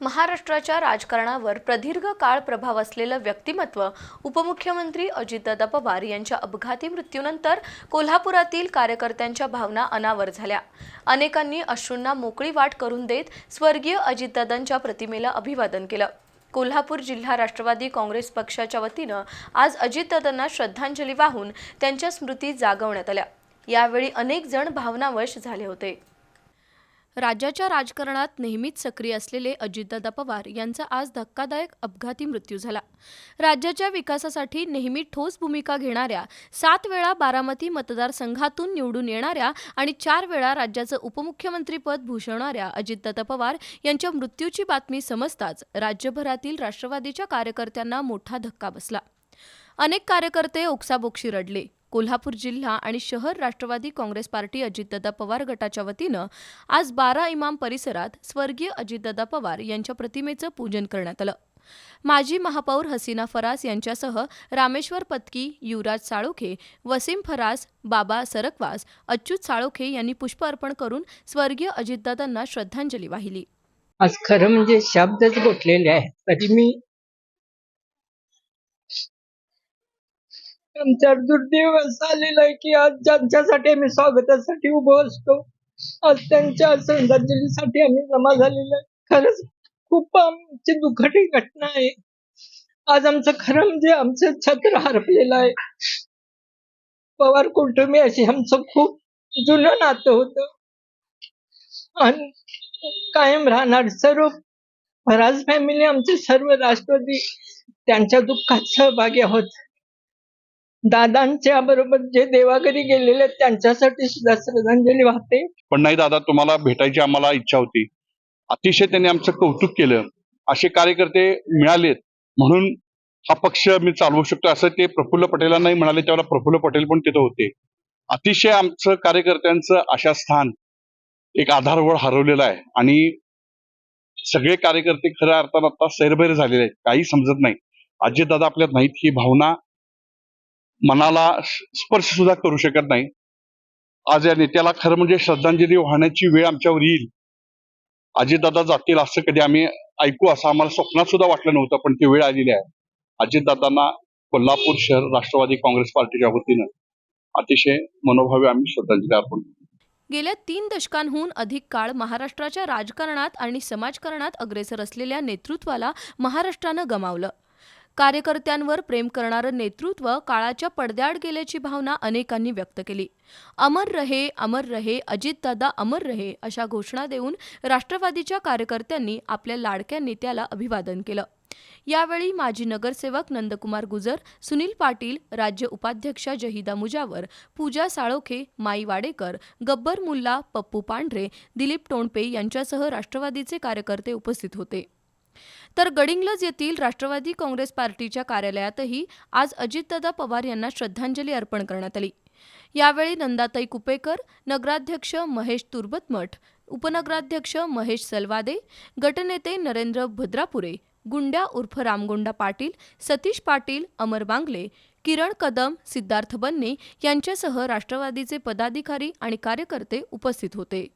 महाराष्ट्राच्या राजकारणावर प्रदीर्घ काळ प्रभाव असलेलं व्यक्तिमत्व उपमुख्यमंत्री अजितदादा पवार यांच्या अपघाती मृत्यूनंतर कोल्हापुरातील कार्यकर्त्यांच्या भावना अनावर झाल्या। अनेकांनी अश्रूंना मोकळी वाट करून देत स्वर्गीय अजितदादांच्या प्रतिमेला अभिवादन केलं। कोल्हापूर जिल्हा राष्ट्रवादी काँग्रेस पक्षाच्या वतीनं आज अजितदादांना श्रद्धांजली वाहून त्यांच्या स्मृती जागवण्यात आल्या। यावेळी अनेक जण भावनावश झाले होते। राज्याच्या राजकारणात नेहमीच सक्रिय असलेले अजितदादा पवार यांचा आज धक्कादायक अपघाती मृत्यू झाला। राज्याच्या विकासासाठी नेहमी ठोस भूमिका घेणाऱ्या, 7 वेळा बारामती मतदारसंघातून निवडून येणाऱ्या आणि 4 वेळा राज्याचं उपमुख्यमंत्रीपद भूषवणाऱ्या अजितदादा पवार यांच्या मृत्यूची बातमी समजताच राज्यभरातील राष्ट्रवादीच्या कार्यकर्त्यांना मोठा धक्का बसला। अनेक कार्यकर्ते ओक्साबोक्शी रडले। कोल्हापूर जिल्हा आणि शहर राष्ट्रवादी काँग्रेस पार्टी अजितदादा पवार गटाच्या वतीनं आज 12 इमाम परिसरात स्वर्गीय अजितदादा पवार यांच्या प्रतिमेचं पूजन करण्यात आलं। माजी महापौर हसीना फरास यांच्यासह रामेश्वर पत्की, युवराज साळोखे, वसीम फरास, बाबा सरकवास, अच्युत साळोखे यांनी पुष्प अर्पण करून स्वर्गीय अजितदादांना श्रद्धांजली वाहिली। आज खरं म्हणजे शब्दच गोठलेले आहेत, तरी मी आमच्यावर दुर्दैव असं आलेलं आहे की आज ज्यांच्यासाठी आम्ही स्वागतासाठी उभं असतो, आज त्यांच्या श्रद्धांजलीसाठी आम्ही जमा झालेलो आहे। खरंच खूप आमची दुःखद घटना आहे। आज आमचं खरं म्हणजे आमचं छत्र हरपलेलं आहे। पवार कुटुंबियाशी आमचं खूप जुनं नातं होतं आणि कायम राहणार। सर्व फराज फॅमिली, आमचे सर्व राष्ट्रवादी त्यांच्या दुःखात सहभागी आहोत। दादांच्या बरोबर जे देवाघरी गेलेले त्यांच्यासाठी सुद्धा श्रद्धांजली वाहते। पण नाही दादा, तुम्हाला भेटायची आम्हाला इच्छा होती। अतिशय त्यांनी आमचं कौतुक केलं। असे कार्यकर्ते मिळालेत म्हणून हा पक्ष मी चालवू शकतो असं ते प्रफुल्ल पटेलांनाही म्हणाले, त्यावेळेला प्रफुल्ल पटेल पण तिथे होते। अतिशय आमचं कार्यकर्त्यांचं आशा स्थान, एक आधारवड हरवलेलं आहे आणि सगळे कार्यकर्ते खऱ्या अर्थानं आता सैरभैर झालेले आहेत, काही समजत नाही। अजितदादा आपल्यात नाहीत ही भावना मनाला स्पर्श सुद्धा करू शकत नाही। आज या नेत्याला खरं म्हणजे श्रद्धांजली वाहण्याची वेळ आमच्यावर येईल। अजितदादा जातील असं कधी आम्ही ऐकू असं आम्हाला स्वप्नात सुद्धा वाटलं नव्हतं, पण ती वेळ आलेली आहे। अजितदादांना कोल्हापूर शहर राष्ट्रवादी काँग्रेस पार्टीच्या वतीनं अतिशय मनोभावे आम्ही श्रद्धांजली अर्पण करतो। गेल्या 3 दशकांहून अधिक काळ महाराष्ट्राच्या राजकारणात आणि समाजकारणात अग्रेसर असलेल्या नेतृत्वाला महाराष्ट्रानं गमावलं। कार्यकर्त्यांवर प्रेम करणारं नेतृत्व काळाच्या पडद्याआड गेल्याची भावना अनेकांनी व्यक्त केली। अमर रहे अजितदादा अमर रहे अशा घोषणा देऊन राष्ट्रवादीच्या कार्यकर्त्यांनी आपल्या लाडक्या नेत्याला अभिवादन केलं। यावेळी माजी नगरसेवक नंदकुमार गुजर, सुनील पाटील, राज्य उपाध्यक्षा जहिदा मुजावर, पूजा साळोखे, माई वाडेकर, गब्बर मुल्ला, पप्पू पांढरे, दिलीप टोणपे यांच्यासह राष्ट्रवादीचे कार्यकर्ते उपस्थित होते। तर गडिंग्लज येथील राष्ट्रवादी काँग्रेस पार्टीच्या कार्यालयातही आज अजितदादा पवार यांना श्रद्धांजली अर्पण करण्यात आली। यावेळी नंदाताई कुपेकर, नगराध्यक्ष महेश तुर्बतमठ, उपनगराध्यक्ष महेश सलवादे, गटनेते नरेंद्र भद्रापुरे, गुंड्या उर्फ रामगोंडा पाटील, सतीश पाटील, अमर बांगले, किरण कदम, सिद्धार्थ बन्ने यांच्यासह राष्ट्रवादीचे पदाधिकारी आणि कार्यकर्ते उपस्थित होते।